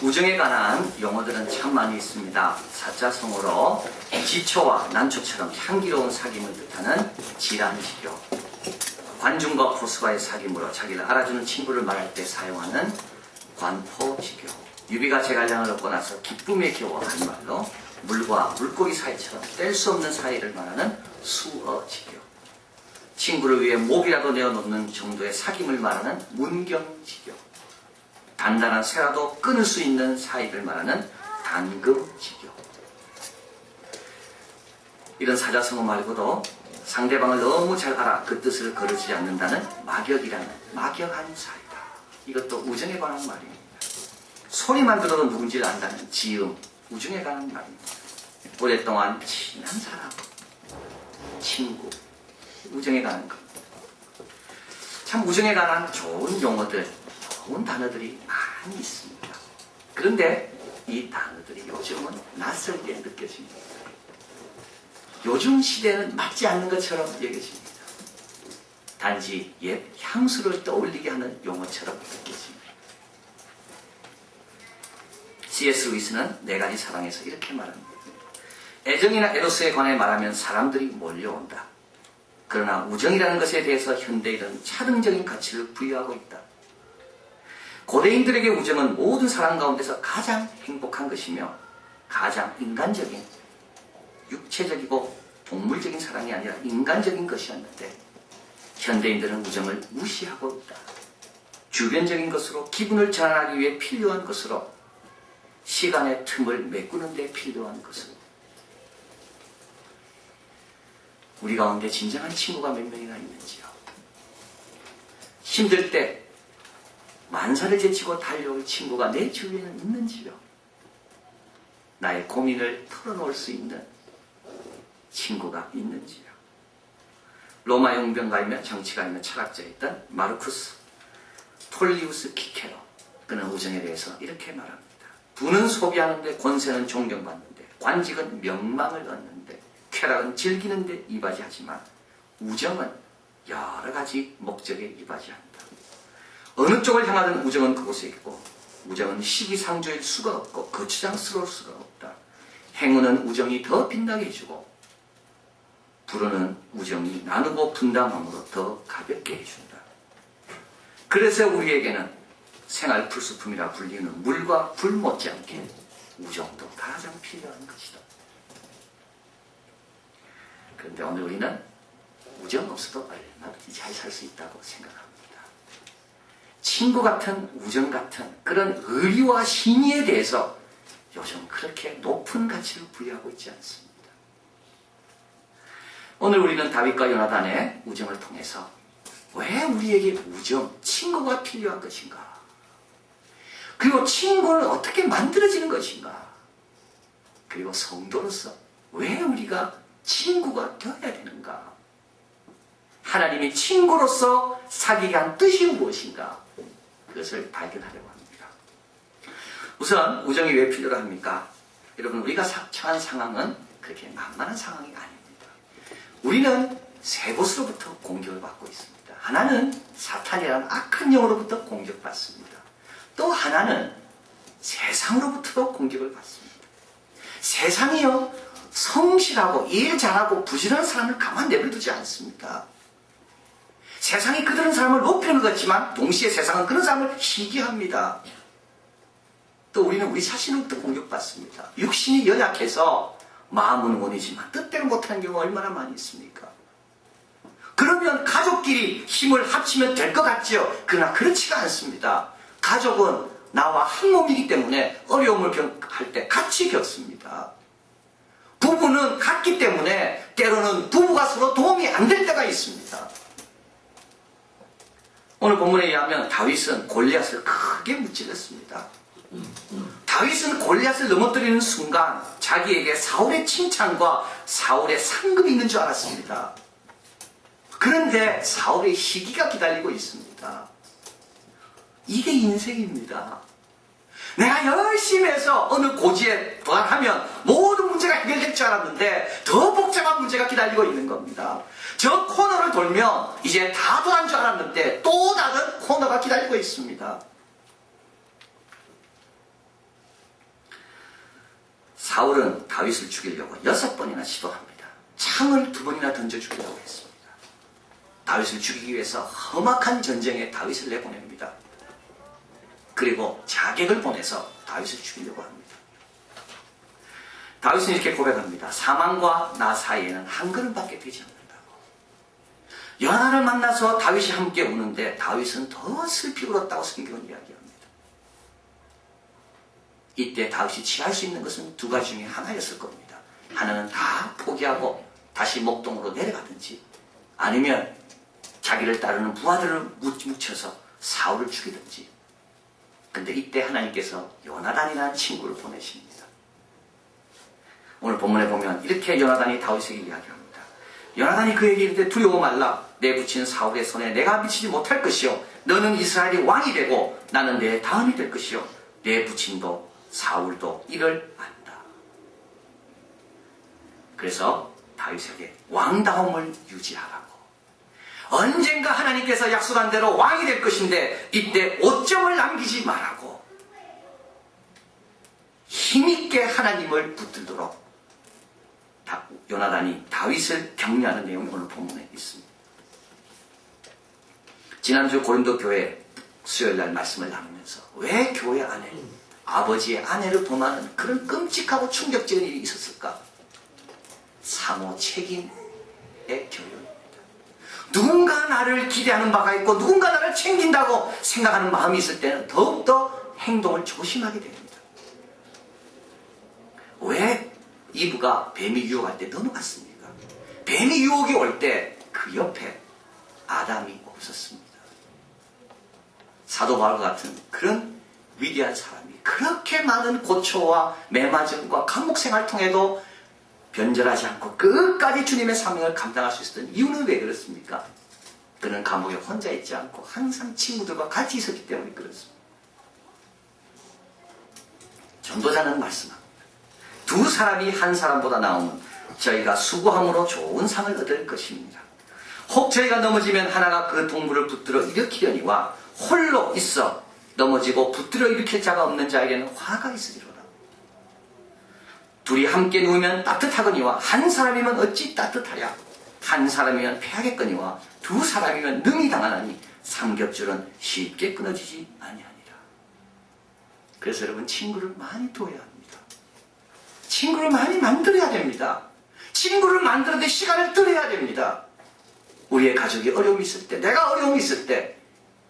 우정에 관한 용어들은 참 많이 있습니다. 사자성어로 지초와 난초처럼 향기로운 사귐을 뜻하는 지란지교, 관중과 포수와의 사귐으로 자기를 알아주는 친구를 말할 때 사용하는 관포지교, 유비가 제갈량을 얻고 나서 기쁨에 겨워 한 말로 물과 물고기 사이처럼 뗄 수 없는 사이를 말하는 수어지교, 친구를 위해 목이라도 내어놓는 정도의 사귐을 말하는 문경지교, 단단한 쇠라도 끊을 수 있는 사이를 말하는 단금지교. 이런 사자성어 말고도 상대방을 너무 잘 알아 그 뜻을 거르지 않는다는 막역한 사이다. 이것도 우정에 관한 말입니다. 소리만 들어도 누군지를 안다는 지음, 우정에 관한 말입니다. 오랫동안 친한 사람, 친구, 우정에 관한 것. 참 우정에 관한 좋은 용어들, 좋은 단어들이 많이 있습니다. 그런데 이 단어들이 요즘은 낯설게 느껴집니다. 요즘 시대는 맞지 않는 것처럼 여겨집니다. 단지 옛 향수를 떠올리게 하는 용어처럼 느껴집니다. C.S. 루이스는 네 가지 사랑에서 이렇게 말합니다. 애정이나 에로스에 관해 말하면 사람들이 몰려온다. 그러나 우정이라는 것에 대해서 현대인은 차등적인 가치를 부여하고 있다. 고대인들에게 우정은 모든 사랑 가운데서 가장 행복한 것이며 가장 인간적인, 육체적이고 동물적인 사랑이 아니라 인간적인 것이었는데 현대인들은 우정을 무시하고 있다. 주변적인 것으로 기분을 전환하기 위해 필요한 것으로 시간의 틈을 메꾸는 데 필요한 것으로 우리 가운데 진정한 친구가 몇 명이나 있는지요. 힘들 때 만사를 제치고 달려올 친구가 내 주위에는 있는지요. 나의 고민을 털어놓을 수 있는 친구가 있는지요. 로마 용병가이며 정치가이며 철학자였던 마르쿠스 톨리우스 키케로, 그는 우정에 대해서 이렇게 말합니다. 부는 소비하는데, 권세는 존경받는데, 관직은 명망을 얻는데, 쾌락은 즐기는데 이바지하지만 우정은 여러 가지 목적에 이바지한다. 어느 쪽을 향하든 우정은 그곳에 있고, 우정은 시기상조일 수가 없고 거추장스러울 수가 없다. 행운은 우정이 더 빛나게 해주고, 불운은 우정이 나누고 분담함으로 더 가볍게 해준다. 그래서 우리에게는 생활 필수품이라 불리는 물과 불 못지않게 우정도 가장 필요한 것이다. 그런데 오늘 우리는 우정 없어도 얼마든지 잘 살 수 있다고 생각합니다. 친구 같은, 우정 같은 그런 의리와 신의에 대해서 요즘 그렇게 높은 가치를 부여하고 있지 않습니다. 오늘 우리는 다윗과 요나단의 우정을 통해서 왜 우리에게 우정, 친구가 필요한 것인가? 그리고 친구는 어떻게 만들어지는 것인가? 그리고 성도로서 왜 우리가 친구가 되어야 되는가? 하나님이 친구로서 사귀게 한 뜻이 무엇인가? 그것을 발견하려고 합니다. 우선 우정이 왜 필요로 합니까? 여러분, 우리가 처한 상황은 그렇게 만만한 상황이 아닙니다. 우리는 세 곳으로부터 공격을 받고 있습니다. 하나는 사탄이라는 악한 영으로부터 공격받습니다. 또 하나는 세상으로부터도 공격을 받습니다. 세상이요, 성실하고 일 잘하고 부지런한 사람을 가만 내버려두지 않습니다. 세상이 그런 사람을 높이는 것 같지만 동시에 세상은 그런 사람을 시기합니다. 또 우리는 우리 자신으로부터 공격받습니다. 육신이 연약해서 마음은 원이지만 뜻대로 못하는 경우가 얼마나 많이 있습니까? 그러면 가족끼리 힘을 합치면 될 것 같지요. 그러나 그렇지가 않습니다. 가족은 나와 한 몸이기 때문에 어려움을 겪을 때 같이 겪습니다. 부부는 같기 때문에 때로는 부부가 서로 도움이 안 될 때가 있습니다. 오늘 본문에 의하면 다윗은 골리앗을 크게 무찔렀습니다. 다윗은 골리앗을 넘어뜨리는 순간 자기에게 사울의 칭찬과 사울의 상급이 있는 줄 알았습니다. 그런데 사울의 시기가 기다리고 있습니다. 이게 인생입니다. 내가 열심히 해서 어느 고지에 도달하면 모든 문제가 해결될 줄 알았는데 더 복잡한 문제가 기다리고 있는 겁니다. 저 코너를 돌면 이제 다 도난 줄 알았는데 또 다른 코너가 기다리고 있습니다. 사울은 다윗을 죽이려고 6번이나 시도합니다. 창을 2번이나 던져 죽이려고 했습니다. 다윗을 죽이기 위해서 험악한 전쟁에 다윗을 내보냅니다. 그리고 자객을 보내서 다윗을 죽이려고 합니다. 다윗은 이렇게 고백합니다. 사망과 나 사이에는 한 걸음밖에 되지 않는다고. 요나단을 만나서 다윗이 함께 우는데 다윗은 더 슬피 울었다고 성경은 이야기합니다. 이때 다윗이 취할 수 있는 것은 2가지 중에 하나였을 겁니다. 하나는 다 포기하고 다시 목동으로 내려가든지, 아니면 자기를 따르는 부하들을 묻혀서 사울을 죽이든지. 근데 이때 하나님께서 요나단이라는 친구를 보내십니다. 오늘 본문에 보면 이렇게 요나단이 다윗에게 이야기합니다. 요나단이 그에게 이르되 두려워 말라. 내 부친 사울의 손에 내가 미치지 못할 것이요, 너는 이스라엘의 왕이 되고 나는 내 다음이 될 것이요, 내 부친도 사울도 이를 안다. 그래서 다윗에게 왕다움을 유지하라고, 언젠가 하나님께서 약속한 대로 왕이 될 것인데 이때 오점을 남기지 말라고 힘있게 하나님을 붙들도록 요나단이 다윗을 격려하는 내용이 오늘 본문에 있습니다. 지난주 고린도 교회 수요일날 말씀을 나누면서 왜 교회 안에 아버지의 아내를 범하는 그런 끔찍하고 충격적인 일이 있었을까? 사모 책임의 교육입니다. 누군가 나를 기대하는 바가 있고 누군가 나를 챙긴다고 생각하는 마음이 있을 때는 더욱더 행동을 조심하게 됩니다. 왜 이브가 뱀이 유혹할 때 넘어갔습니까? 뱀이 유혹이 올 때 그 옆에 아담이 없었습니다. 사도 바울과 같은 그런 위대한 사람이 그렇게 많은 고초와 매맞음과 감옥 생활을 통해도 변절하지 않고 끝까지 주님의 사명을 감당할 수 있었던 이유는 왜 그렇습니까? 그는 감옥에 혼자 있지 않고 항상 친구들과 같이 있었기 때문에 그렇습니다. 전도자는 말씀합니다. 2 사람이 한 사람보다 나오면 저희가 수고함으로 좋은 상을 얻을 것입니다. 혹 저희가 넘어지면 하나가 그 동물을 붙들어 일으키려니와 홀로 있어 넘어지고 붙들어 일으킬 자가 없는 자에게는 화가 있으리로다. 2이 함께 누우면 따뜻하거니와 한 사람이면 어찌 따뜻하랴. 한 사람이면 패하겠거니와 2 사람이면 능히 당하나니 삼겹줄은 쉽게 끊어지지 아니하니라. 그래서 여러분, 친구를 많이 둬야 합니다. 친구를 많이 만들어야 됩니다. 친구를 만드는데 시간을 들여야 됩니다. 우리의 가족이 어려움이 있을 때, 내가 어려움이 있을 때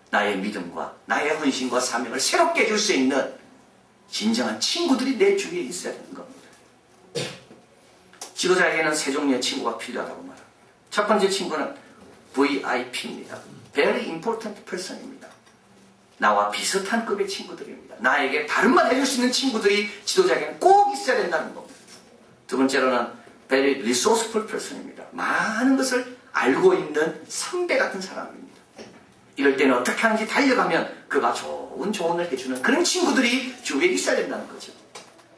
나의 믿음과 나의 헌신과 사명을 새롭게 해줄 수 있는 진정한 친구들이 내 주위에 있어야 되는 겁니다. 지도자에게는 3종류의 친구가 필요하다고 말합니다. 첫 번째 친구는 VIP입니다. Very important person입니다. 나와 비슷한 급의 친구들입니다. 나에게 다른 말 해줄 수 있는 친구들이 지도자에게는 꼭 있어야 된다는 겁니다. 2 번째로는 Very resourceful person입니다. 많은 것을 알고 있는 선배 같은 사람입니다. 이럴 때는 어떻게 하는지 달려가면 그가 좋은 조언을 해주는 그런 친구들이 주위에 있어야 된다는 거죠.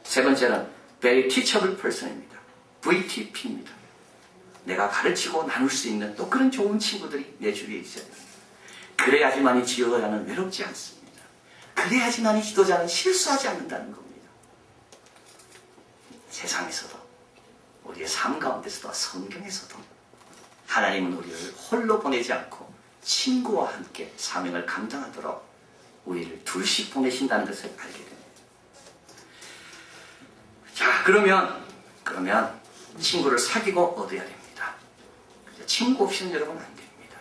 3 번째는 Very teachable person입니다. VTP입니다. 내가 가르치고 나눌 수 있는 또 그런 좋은 친구들이 내 주위에 있어야 됩니다. 그래야지만이 지도자는 외롭지 않습니다. 그래야지만이 지도자는 실수하지 않는다는 겁니다. 세상에서도, 우리의 삶 가운데서도, 성경에서도 하나님은 우리를 홀로 보내지 않고 친구와 함께 사명을 감당하도록 우리를 2씩 보내신다는 것을 알게 됩니다. 자, 그러면 친구를 사귀고 얻어야 됩니다. 친구 없이는 여러분 안 됩니다.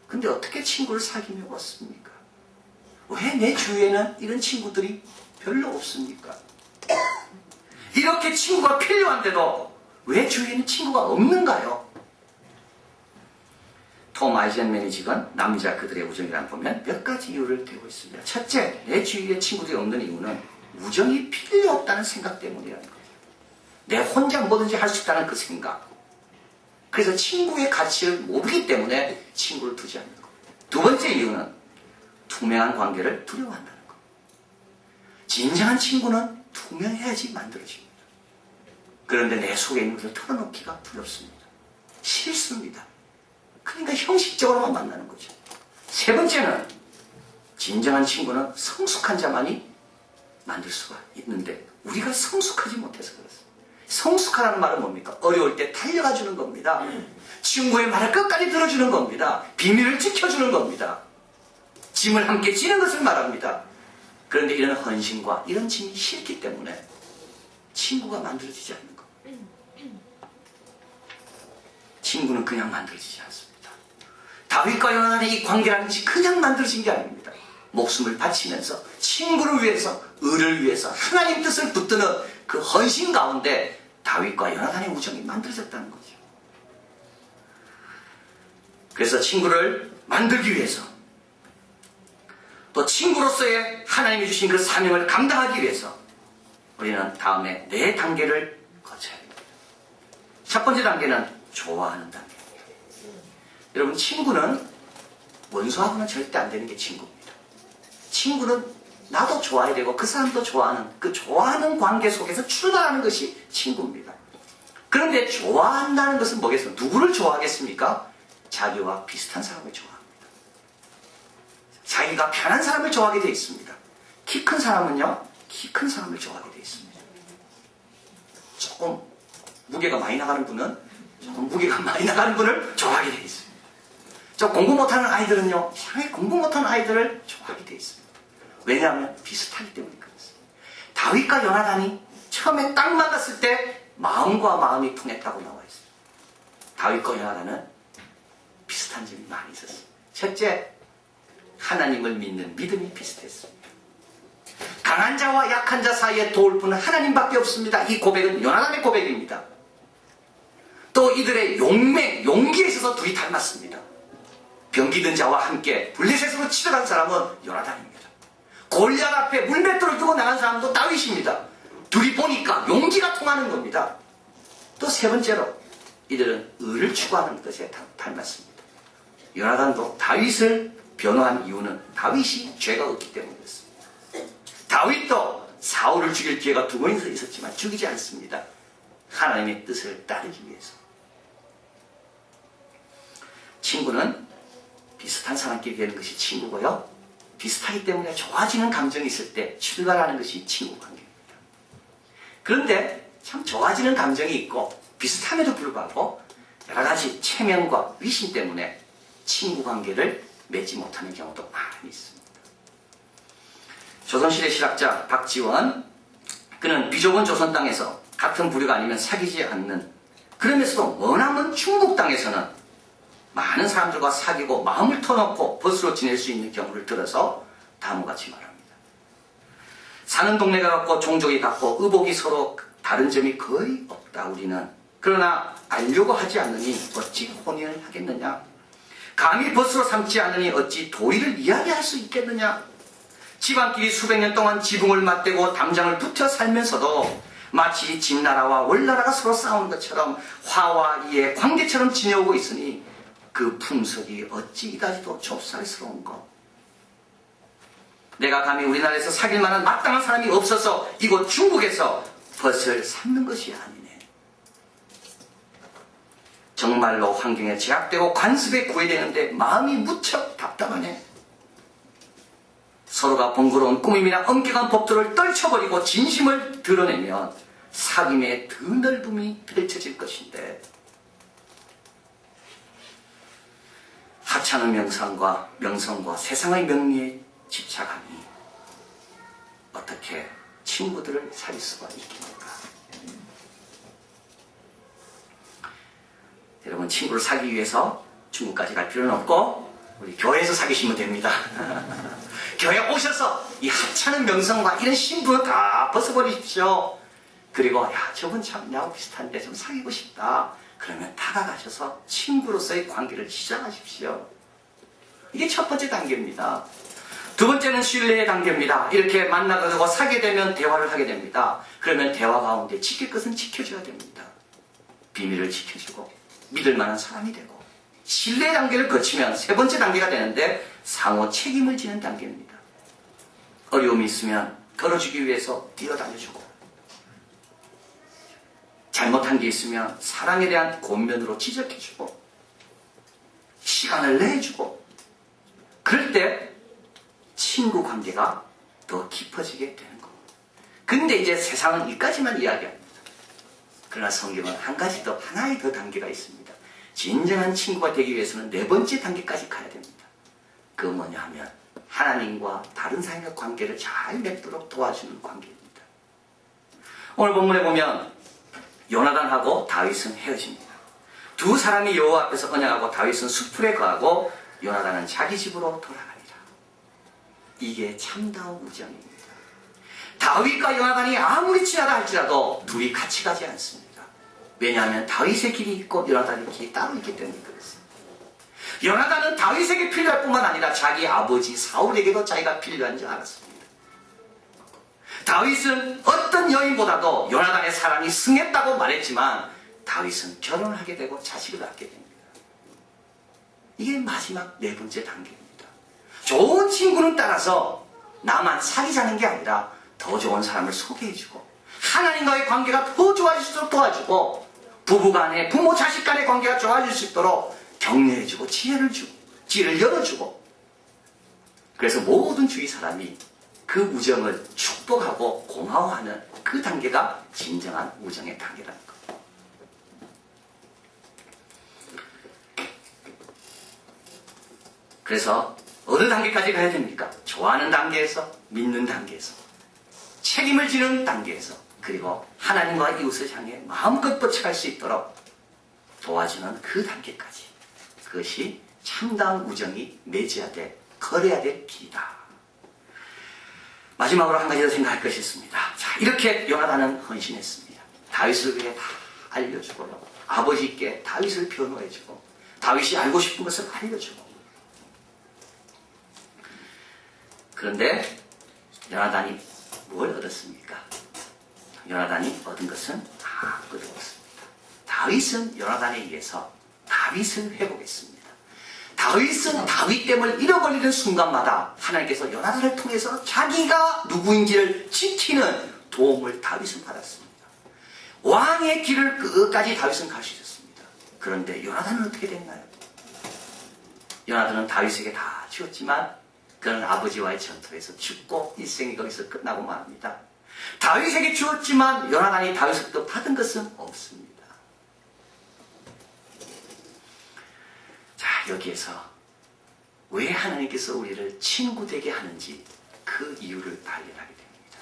근데 어떻게 친구를 사귀며 얻습니까? 왜 내 주위에는 이런 친구들이 별로 없습니까? 이렇게 친구가 필요한데도 왜 주위에는 친구가 없는가요? 톰 아이젠맨이 지금 남자 그들의 우정이란 보면 몇 가지 이유를 대고 있습니다. 첫째, 내 주위에 친구들이 없는 이유는 우정이 필요 없다는 생각 때문이라는 거예요. 내 혼자 뭐든지 할 수 있다는 그 생각. 그래서 친구의 가치를 모르기 때문에 친구를 두지 않는 겁니다. 2 번째 이유는 투명한 관계를 두려워한다는 겁니다. 진정한 친구는 투명해야지 만들어집니다. 그런데 내 속에 있는 것을 털어놓기가 두렵습니다. 싫습니다. 그러니까 형식적으로만 만나는 거죠. 3 번째는 진정한 친구는 성숙한 자만이 만나는 만들 수가 있는데 우리가 성숙하지 못해서 그렇습니다. 성숙하라는 말은 뭡니까? 어려울 때 달려가 주는 겁니다. 친구의 말을 끝까지 들어주는 겁니다. 비밀을 지켜주는 겁니다. 짐을 함께 지는 것을 말합니다. 그런데 이런 헌신과 이런 짐이 싫기 때문에 친구가 만들어지지 않는 겁니다. 친구는 그냥 만들어지지 않습니다. 다윗과 요나단의 이 관계라는 것이 그냥 만들어진 게 아닙니다. 목숨을 바치면서 친구를 위해서, 의를 위해서 하나님 뜻을 붙드는 그 헌신 가운데 다윗과 요나단의 우정이 만들어졌다는 거죠. 그래서 친구를 만들기 위해서, 또 친구로서의 하나님이 주신 그 사명을 감당하기 위해서 우리는 다음에 4단계를 거쳐야 됩니다. 첫 번째 단계는 좋아하는 단계입니다. 여러분, 친구는 원수하고는 절대 안 되는 게 친구입니다. 친구는 나도 좋아야 되고 그 사람도 좋아하는, 그 좋아하는 관계 속에서 출발하는 것이 친구입니다. 그런데 좋아한다는 것은 뭐겠어요? 누구를 좋아하겠습니까? 자기와 비슷한 사람을 좋아합니다. 자기가 편한 사람을 좋아하게 되어 있습니다. 키 큰 사람은요, 키 큰 사람을 좋아하게 되어 있습니다. 조금 무게가 많이 나가는 분은 조금 무게가 많이 나가는 분을 좋아하게 되어 있습니다. 저 공부 못하는 아이들은요, 이상하게 공부 못하는 아이들을 좋아하게 되어 있습니다. 왜냐하면 비슷하기 때문에 그렇습니다. 다윗과 요나단이 처음에 딱 만났을 때 마음과 마음이 통했다고 나와 있습니다. 다윗과 요나단은 비슷한 점이 많이 있었습니다. 첫째, 하나님을 믿는 믿음이 비슷했습니다. 강한 자와 약한 자 사이에 도울 분은 하나님밖에 없습니다. 이 고백은 요나단의 고백입니다. 또 이들의 용기에 있어서 둘이 닮았습니다. 병기든 자와 함께 블레셋으로 치러간 사람은 요나단입니다. 골리앗 앞에 물맷돌을 두고 나간 사람도 다윗입니다. 둘이 보니까 용기가 통하는 겁니다. 또 세 번째로 이들은 의를 추구하는 것에 닮았습니다. 요나단도 다윗을 변호한 이유는 다윗이 죄가 없기 때문이었습니다. 다윗도 사울을 죽일 기회가 2번이나 있었지만 죽이지 않습니다. 하나님의 뜻을 따르기 위해서. 친구는 비슷한 사람끼리 되는 것이 친구고요. 비슷하기 때문에 좋아지는 감정이 있을 때 출발하는 것이 친구 관계입니다. 그런데 참 좋아지는 감정이 있고 비슷함에도 불구하고 여러 가지 체면과 위신 때문에 친구 관계를 맺지 못하는 경우도 많이 있습니다. 조선시대 실학자 박지원, 그는 비좁은 조선 땅에서 같은 부류가 아니면 사귀지 않는, 그러면서도 머나먼 중국 땅에서는 많은 사람들과 사귀고 마음을 터놓고 벗으로 지낼 수 있는 경우를 들어서 다음과 같이 말합니다. 사는 동네가 같고 종족이 같고 의복이 서로 다른 점이 거의 없다 우리는. 그러나 알려고 하지 않느니 어찌 혼인을 하겠느냐. 감히 벗으로 삼지 않으니 어찌 도의를 이야기할 수 있겠느냐. 집안끼리 수백 년 동안 지붕을 맞대고 담장을 붙여 살면서도 마치 진나라와 월나라가 서로 싸우는 것처럼 화와 이의 관계처럼 지내오고 있으니 그 품석이 어찌 이다지도 좁쌀스러운가. 내가 감히 우리나라에서 사귈 만한 마땅한 사람이 없어서 이곳 중국에서 벗을 삼는 것이 아니네. 정말로 환경에 제약되고 관습에 구애되는데 마음이 무척 답답하네. 서로가 번거로운 꾸밈이나 엄격한 법도를 떨쳐버리고 진심을 드러내면 사귐의 더 넓음이 펼쳐질 것인데, 하찮은 명성과 세상의 명예에 집착하니 어떻게 친구들을 사귈 수가 있겠는가. 여러분, 친구를 사귀기 위해서 중국까지 갈 필요는 없고 우리 교회에서 사귀시면 됩니다. 교회 오셔서 이 하찮은 명성과 이런 신분을 다 벗어버리십시오. 그리고 야, 저분 참 나하고 비슷한데 좀 사귀고 싶다. 그러면 다가가셔서 친구로서의 관계를 시작하십시오. 이게 첫 번째 단계입니다. 두 번째는 신뢰의 단계입니다. 이렇게 만나고 사게 되면 대화를 하게 됩니다. 그러면 대화 가운데 지킬 것은 지켜줘야 됩니다. 비밀을 지켜주고 믿을 만한 사람이 되고, 신뢰의 단계를 거치면 세 번째 단계가 되는데 상호 책임을 지는 단계입니다. 어려움이 있으면 덜어주기 위해서 뛰어다녀주고, 잘못한 게 있으면 사랑에 대한 권면으로 지적해주고, 시간을 내주고, 그럴 때 친구 관계가 더 깊어지게 되는 겁니다. 근데 이제 세상은 이까지만 이야기합니다. 그러나 성경은 한 가지 더, 하나의 더 단계가 있습니다. 진정한 친구가 되기 위해서는 네 번째 단계까지 가야 됩니다. 그 뭐냐 하면 하나님과 다른 사람과 관계를 잘 맺도록 도와주는 관계입니다. 오늘 본문에 보면 요나단하고 다윗은 헤어집니다. 두 사람이 여호와 앞에서 언약하고 다윗은 수풀에 거하고 요나단은 자기 집으로 돌아가니라. 이게 참다운 우정입니다. 다윗과 요나단이 아무리 친하다 할지라도 둘이 같이 가지 않습니다. 왜냐하면 다윗의 길이 있고 요나단의 길이 따로 있기 때문에 그렇습니다. 요나단은 다윗에게 필요할 뿐만 아니라 자기 아버지 사울에게도 자기가 필요한 줄 알았습니다. 다윗은 어떤 여인보다도 요나단의 사랑이 승했다고 말했지만 다윗은 결혼하게 되고 자식을 낳게 됩니다. 이게 마지막 네 번째 단계입니다. 좋은 친구는 따라서 나만 사귀자는 게 아니라 더 좋은 사람을 소개해주고 하나님과의 관계가 더 좋아질 수 있도록 도와주고 부부 간의 부모 자식 간의 관계가 좋아질 수 있도록 격려해주고 지혜를 주고 길을 열어주고 그래서 모든 주위 사람이 그 우정을 축복하고 고마워하는 그 단계가 진정한 우정의 단계라는 것. 그래서 어느 단계까지 가야 됩니까? 좋아하는 단계에서, 믿는 단계에서, 책임을 지는 단계에서, 그리고 하나님과 이웃을 향해 마음껏 뻗쳐갈 수 있도록 도와주는 그 단계까지. 그것이 참다운 우정이 맺어야 될, 걸어야 될 길이다. 마지막으로 한 가지 더 생각할 것이 있습니다. 자, 이렇게 요나단은 헌신했습니다. 다윗을 위해 다 알려주고요. 아버지께 다윗을 변호해주고 다윗이 알고 싶은 것을 알려주고 그런데 요나단이 뭘 얻었습니까? 요나단이 얻은 것은 아무것도 없습니다. 다윗은 요나단에 의해서 다윗을 회복했습니다. 다윗은 다윗됨을 잃어버리는 순간마다 하나님께서 요나단을 통해서 자기가 누구인지를 지키는 도움을 다윗은 받았습니다. 왕의 길을 끝까지 다윗은 가르쳤습니다. 그런데 요나단은 어떻게 됐나요? 요나단은 다윗에게 다 주었지만 그는 아버지와의 전투에서 죽고 일생이 거기서 끝나고 말합니다. 다윗에게 주었지만 요나단이 다윗으로부터 받은 것은 없습니다. 자, 여기에서 왜 하나님께서 우리를 친구 되게 하는지 그 이유를 발견하게 됩니다.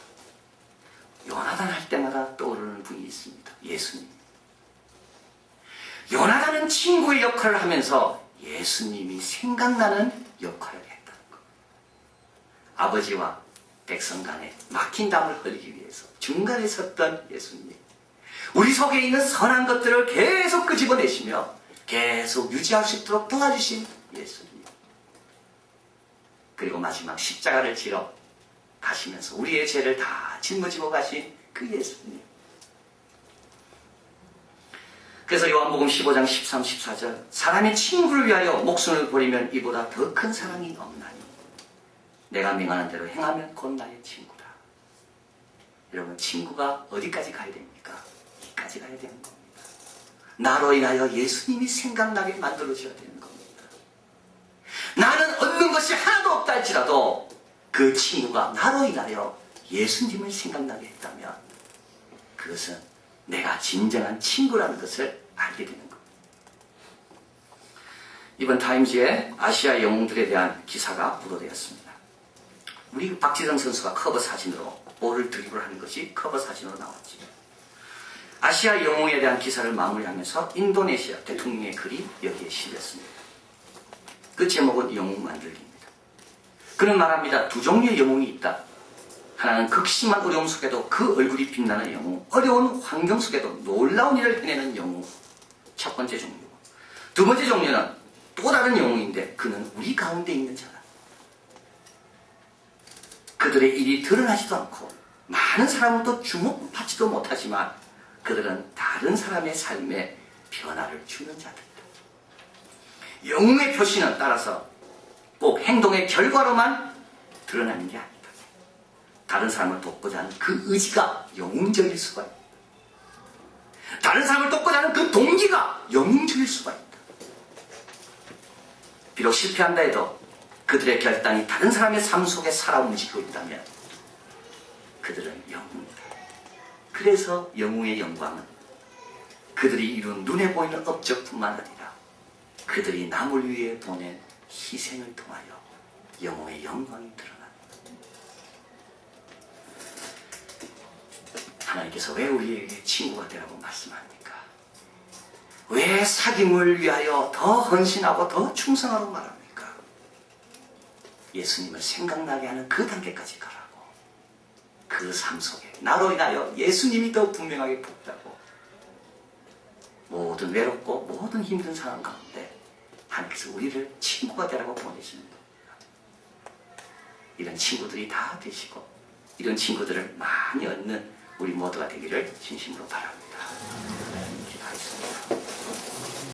요나단 할 때마다 떠오르는 분이 있습니다. 예수님. 요나단은 친구의 역할을 하면서 예수님이 생각나는 역할을 했다는 것. 아버지와 백성 간에 막힌 담을 흘리기 위해서 중간에 섰던 예수님. 우리 속에 있는 선한 것들을 계속 끄집어내시며 계속 유지할 수 있도록 도와주신 예수님. 그리고 마지막 십자가를 지러 가시면서 우리의 죄를 다 짊어지고 가신 그 예수님. 그래서 요한복음 15장 13, 14절 사람의 친구를 위하여 목숨을 버리면 이보다 더 큰 사랑이 없나니 내가 명하는 대로 행하면 곧 나의 친구다. 여러분, 친구가 어디까지 가야 됩니까? 이까지 가야 되는 겁니다. 나로 인하여 예수님이 생각나게 만들어줘야 되는 겁니다. 나는 얻는 것이 하나도 없다 할지라도 그 친구가 나로 인하여 예수님을 생각나게 했다면 그것은 내가 진정한 친구라는 것을 알게 되는 겁니다. 이번 타임즈에 아시아 영웅들에 대한 기사가 보도되었습니다. 우리 박지성 선수가 커버 사진으로 볼을 드리블하는 것이 커버 사진으로 나왔지. 아시아 영웅에 대한 기사를 마무리하면서 인도네시아 대통령의 글이 여기에 실렸습니다. 그 제목은 영웅 만들기입니다. 그는 말합니다. 두 종류의 영웅이 있다. 하나는 극심한 어려움 속에도 그 얼굴이 빛나는 영웅, 어려운 환경 속에도 놀라운 일을 해내는 영웅. 첫 번째 종류. 두 번째 종류는 또 다른 영웅인데 그는 우리 가운데 있는 자다. 그들의 일이 드러나지도 않고 많은 사람으로도 주목받지도 못하지만 그들은 다른 사람의 삶에 변화를 주는 자들이다. 영웅의 표시는 따라서 꼭 행동의 결과로만 드러나는 게 아니다. 다른 사람을 돕고자 하는 그 의지가 영웅적일 수가 있다. 다른 사람을 돕고자 하는 그 동기가 영웅적일 수가 있다. 비록 실패한다 해도 그들의 결단이 다른 사람의 삶 속에 살아 움직이고 있다면 그들은 영웅. 그래서 영웅의 영광은 그들이 이룬 눈에 보이는 업적뿐만 아니라 그들이 남을 위해 보낸 희생을 통하여 영웅의 영광이 드러납니다. 하나님께서 왜 우리에게 친구가 되라고 말씀합니까? 왜 사귐을 위하여 더 헌신하고 더 충성하라고 말합니까? 예수님을 생각나게 하는 그 단계까지 가라고. 그 삶 속에 나로 인하여 예수님이 더 분명하게 보이라고. 모든 외롭고 모든 힘든 상황 가운데 하나님께서 우리를 친구가 되라고 보내시는 겁니다. 이런 친구들이 다 되시고 이런 친구들을 많이 얻는 우리 모두가 되기를 진심으로 바랍니다.